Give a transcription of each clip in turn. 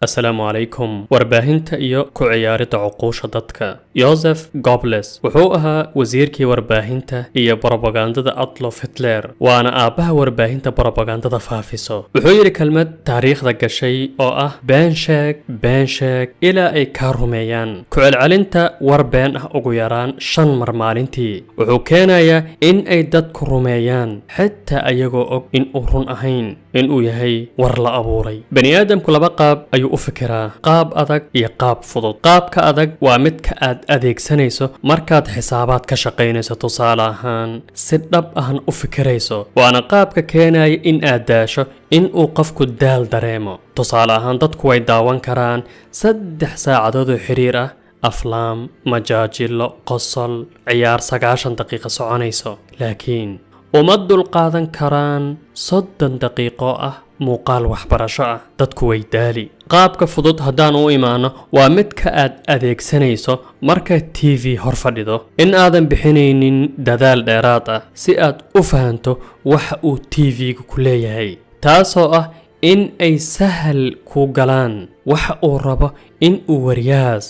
السلام عليكم warbaahinta iyo ku ciyaaridda cuquusha dadka Joseph Goebbels wuxuu ahaa wasiirkii warbaahinta iyo propagandada Adolf Hitler waana aabaha warbaahinta propagandada faafiso wuxuu yiri kelmad taariikhda gashay oo ah been sheeg ilaa ay ka rumeeyaan ku celcelinta war been ah ugu yaraan 5 mar maalintii wuxuu keenayaa in ay dadku rumeeyaan xitaa ayagoo og in uu run ahayn in uu yahay war la abuuray bani aadamku laba qaab ayuu u fikiraa qaab adag iyo qaab fudud qaabka adag waa midka aad adeegsanayso markaad xisaabaad ka shaqaynayso tusaale ahaan si dhab ahna u fikirayso waana qaabka keenaya in aad daasho in uu qofku daal dareemo tusaale ahaan dadku way daawan karaan 3 saacadood oo xiriir ah aflaam majaajilo qosol ciyaar 90 daqiiqo soconayso laakiin uma dulqaadan karaan 30 daqiiqo ah muuqaal waxbarasho ah dadku way daali qaabka fudud haddaan u imaano waa midka aad adeegsanayso marka TV hor fadhido in aadan bixinaynin dadaal dheeraad ah si aad u fahanto waxa uu TV-gu ku leeyahay taasoo ah in ay sahal ku galaan waxa uu rabo in uu wariyaas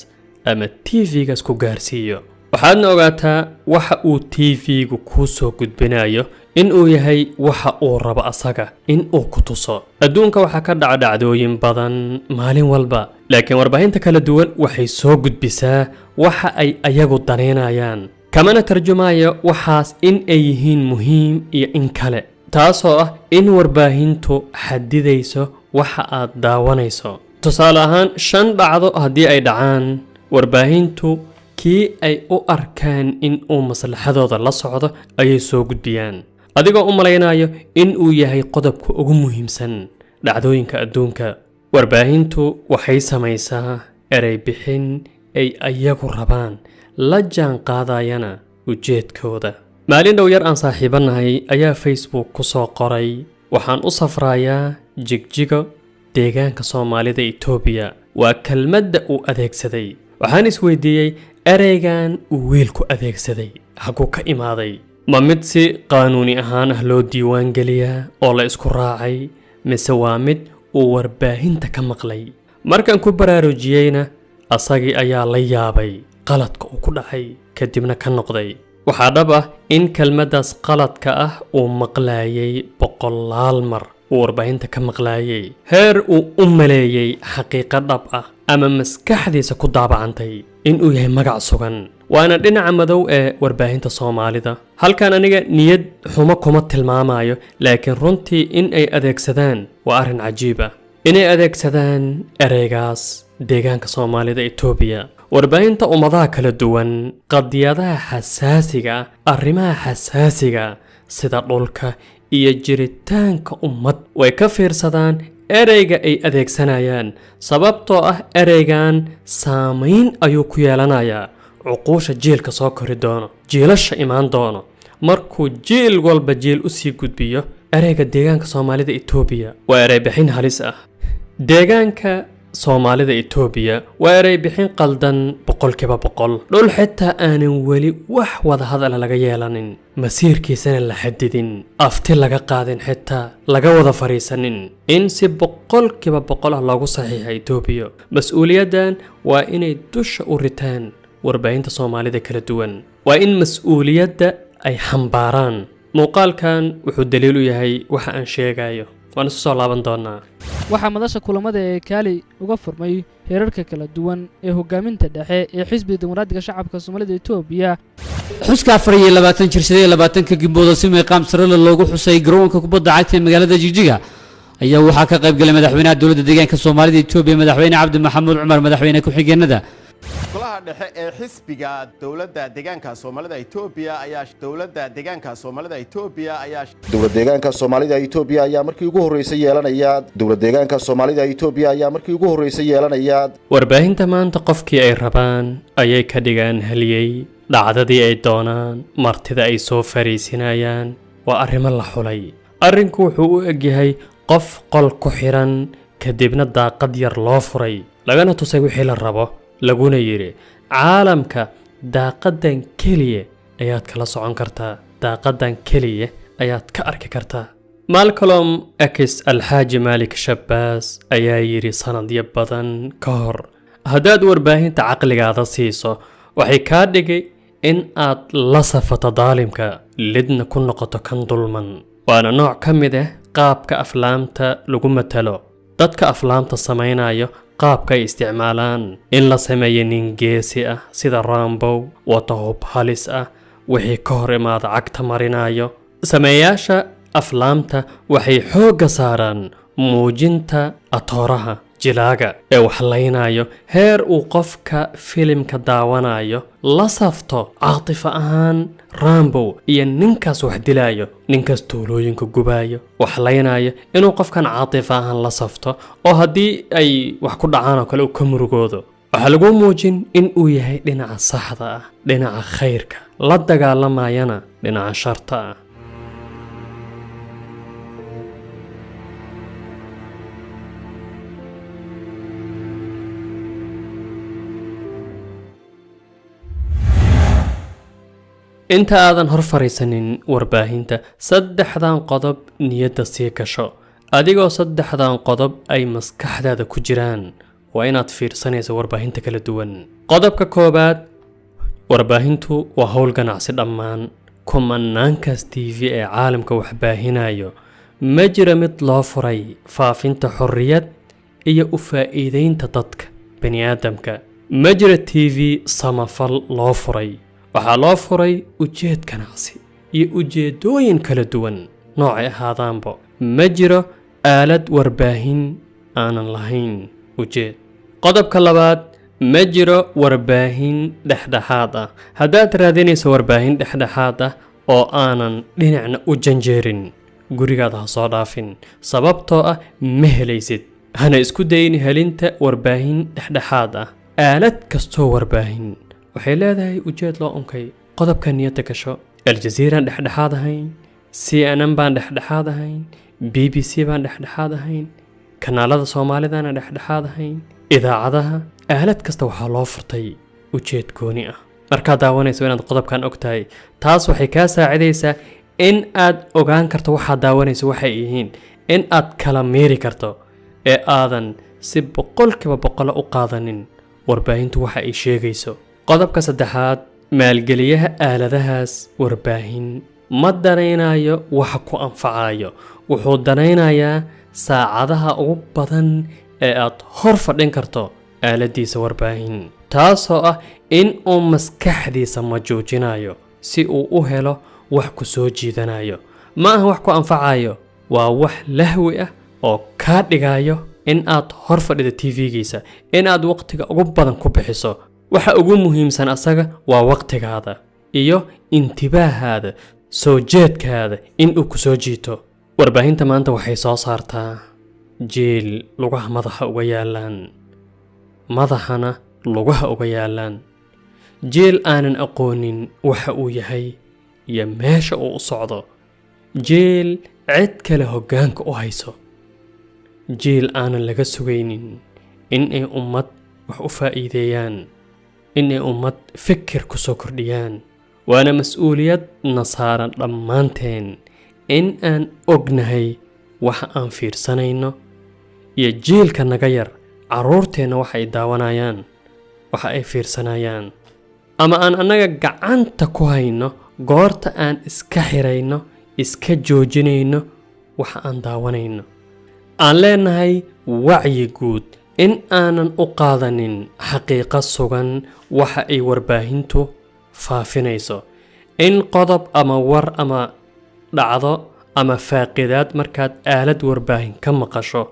ama TV-gaas ku gaarsiiyo waxaadna ogaataa waxa uu TV-gu ku soo gudbinayo in uu yahay waxa uu rabo asaga in uu ku tuso adduunka waxa ka dhaca dhacdooyin badan maalin walba laakiin warbaahinta kala duwan waxay soo gudbisaa waxa ay ayagu daneynayaan kamana tarjumayo waxaas in ay yihiin muhiim iyo in kale taasoo ah in warbaahintu xadidayso waxa aad daawanayso tusaale ahaan 5 dhacdo haddii ay dhacaan warbaahintu kii ay u arkaan in uu maslaxadooda la socdo ayay soo gudbiyaan adigoo u malaynayo in uu yahay qodobka ugu muhiimsan dhacdooyinka adduunka warbaahintu waxay samaysaa erey bixin ay ayagu rabaan la jaan qaadayana ujeedkooda maalin dhow yar aan saaxiibanahay ayaa Facebook ku soo qoray waxaan u safrayaa jigjigo deegaanka Soomaalida Itoobiya waa kelmadda uu adeegsaday waxaan isweydiiyay ereygan uu wiilku adeegsaday xaguu ka imaaday ma mid si qaanuuni ahaan ah loo diiwaan geliyaa oo la isku raacay mise waa mid uu warbaahinta ka maqlay markaan ku baraarujiyeyna asagii ayaa la yaabay qaladka uu ku dhacay kadibna ka noqday waxaa dhab ah in kelmaddaas qaladka ah uu maqlaayay 100 mar uu warbaahinta ka maqlaayay heer uu u maleeyay xaqiiqo dhab ah ama maskaxdiisa ku daabacantay in uu yahay magac sugan waana dhinaca madow ee warbaahinta Soomaalida halkan aniga niyad xumo kuma tilmaamayo laakiin runtii in ay adeegsadaan waa arin cajiib ah inay adeegsadaan ereygaas deegaanka Soomaalida Itoobiya warbaahinta ummadaha kala duwan qadiyadaha xasaasiga arrimaha xasaasiga sida dhulka iyo jiritaanka ummad way ka fiirsadaan ereyga ay adeegsanayaan sababtoo ah ereygan saameyn ayuu ku yeelanayaa cuquusha jiilka soo kori doono jiilasha imaan doono markuu jiil walba jiil u sii gudbiyo ereyga deegaanka Soomaalida Itoobiya waa erey bixin halis ah deegaanka Soomaalida Itoobiya waa erey bixin qaldan 100% dhul xitaa aanan weli wax wada hadal laga yeelanin masiirkiisana la xadidin afti laga qaadin xitaa laga wada fariisanin in si 100% loogu saxiixay Itoobiya mas'uuliyadan waa inay dusha u ritaan warbaahinta Soomaalida kala duwan waa in mas'uuliyadda ay xambaaraan muuqaalkan wuxuu daliil u yahay waxa aan sheegayo waan soo laaban doonaa waxa madasha kulamada ee kaali uga furmay heerarka kala duwan ee hogaaminta dhexe ee xisbiga dimuqraadiga shacabka Soomaalida Itoobiya xuska 24 jirsadee 20 gibooda si meeqaam sare loogu xusay garoonka kubadda cagta ee magaalada Jigjiga ayaa waxa ka qayb galay madaxweynaha dawladda deegaanka Soomaalida Itoobiya madaxweyne Cabdi Maxamuud Cumar madaxweyne ku xigeenada golaha dhexe ee xisbiga dawladda deegaanka Soomaalida Itoobiya ayaa dawladda deegaanka Soomaalida Itoobiya ayaa markii ugu horeysay yeelanaya warbaahinta maanta qofkii ay rabaan ayay ka dhigaan haliyay dhacdadii ay doonaan martida ay soo fariisinayaan waa arrimo la xulay arrinku wuxuu u egyahay qof qol ku xiran kadibna daaqad yar loo furay lagana tusay wixii la rabo laguna yiri caalamka daaqadan kaliya ayaad kala socon kartaa daaqadan kaliya ayaad ka arki kartaa malcolm x alxaaji maalik shabaas ayaa yidhi sanadyo badan ka hor haddaad warbaahinta caqligaada siiso waxay kaa dhigay in aad la safato daalimka lidna ku noqoto kan dulman waana nooc ka mid ah qaabka aflaamta lagu matalo dadka aflaamta samaynayo qaabka ay isticmaalaan in la sameeyo nin geesi ah sida rambow wata hub halis ah wixii ka hor imaada cagta marinayo sameeyaasha aflaamta waxay xoogga saaraan muujinta atooraha jilaaga ee wax laynayo heer uu qofka filimka daawanayo la safto caatifo ahaan rambow iyo ninkaas wax dilaayo ninkaas tuulooyinka gubaayo wax laynayo inuu qofkan caatifo ahaan la safto oo haddii ay wax ku dhacaan oo kale uu ka murugoodo waxaa lagu muujin in uu yahay dhinaca saxda ah dhinaca khayrka la dagaalamayana dhinaca sharta ah inta aadan hor fariisanin warbaahinta saddexdan qodob niyadda sii gasho adigoo saddexdan qodob ay maskaxdaada ku jiraan waa inaad fiirsanayso warbaahinta kala duwan qodobka koobaad warbaahintu waa howl ganacsi dhammaan kumanaankaas tv ee caalamka wax baahinayo ma jira mid loo furay faafinta xorriyad iyo u faa'iidaynta dadka bani'aadamka ma jira tv samafal loo furay waxaa loo furay ujeed ganacsi iyo ujeedooyin kala duwan noocay ahaadaanba ma jiro aalad warbaahin aanan lahayn ujeed qodobka labaad ma jiro warbaahin dhexdhexaad ah haddaad raadinayso warbaahin dhexdhexaad ah oo aanan dhinacna u janjeerin gurigaada ha soo dhaafin sababtoo ah ma helaysid hana isku dayin helinta warbaahin dhexdhexaad ah aalad kastoo warbaahin waxay leedahay ujeed loo unkay qodobka niyadda gasho aljaziiraan dhexdhexaad ahayn cnn baan dhexdhexaad ahayn bbc baan dhexdhexaad ahayn kanaalada soomaalidaana dhexdhexaad ahayn idaacadaha aalad kasta waxaa loo furtay ujeed gooni ah markaad daawanayso inaad qodobkan og tahay taas waxay kaa saacidaysaa in aad ogaan karto waxaad daawanayso waxay yihiin in aad kala meeri karto ee aadan si boqolkiiba boqolo u qaadanin warbaahintu waxa ay sheegayso qodobka saddexaad maalgeliyaha aaladahaas warbaahin ma danaynayo waxa ku anfacayo wuxuu danaynayaa saacadaha ugu badan ee aad hor fadhin karto aaladiisa warbaahin taasoo ah in uu maskaxdiisa majuujinayo si uu u helo wax ku soo jiidanayo ma aha wax ku anfacayo waa wax lahwi ah oo kaa dhigayo in aad hor fadhido tv-giisa in aad waqtiga ugu badan ku bixiso waxa ugu muhiimsan asaga waa waqtigaada iyo intibaahaada soo jeedkaada in uu ku soo jiito warbaahinta maanta waxay soo saartaa jiil lugaha madaxa uga yaalaan madaxana lugaha uga yaalaan jiil aanan aqoonin waxa uu yahay iyo meesha uu u socdo jiil cid kale hoggaanka u hayso jiil aanan laga sugaynin inay ummad wax u faa'iideeyaan inay ummad fikir ku soo kordhiyaan waana mas'uuliyad na saaran dhammaanteen in aan ognahay waxa aan fiirsanayno iyo jiilka naga yar carruurteenna waxa ay daawanayaan waxa ay fiirsanayaan ama aan annaga gacanta ku hayno goorta aan iska xirayno iska joojinayno waxa aan daawanayno aan leenahay wacyi guud in aanan u qaadanin xaqiiqo sugan waxa ay warbaahintu faafinayso in qodob ama war ama dhacdo ama faaqidaad markaad aalad warbaahin ka maqasho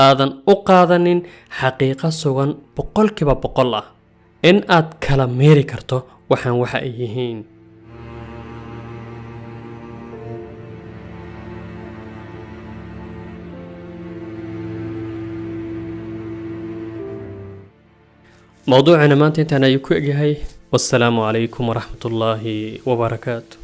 aadan u qaadanin xaqiiqo sugan boqolkiiba boqol ah in aad kala meeri karto waxaan waxa ay yihiin موضوعنا ما انت انا يكوغي والسلام عليكم ورحمة الله وبركاته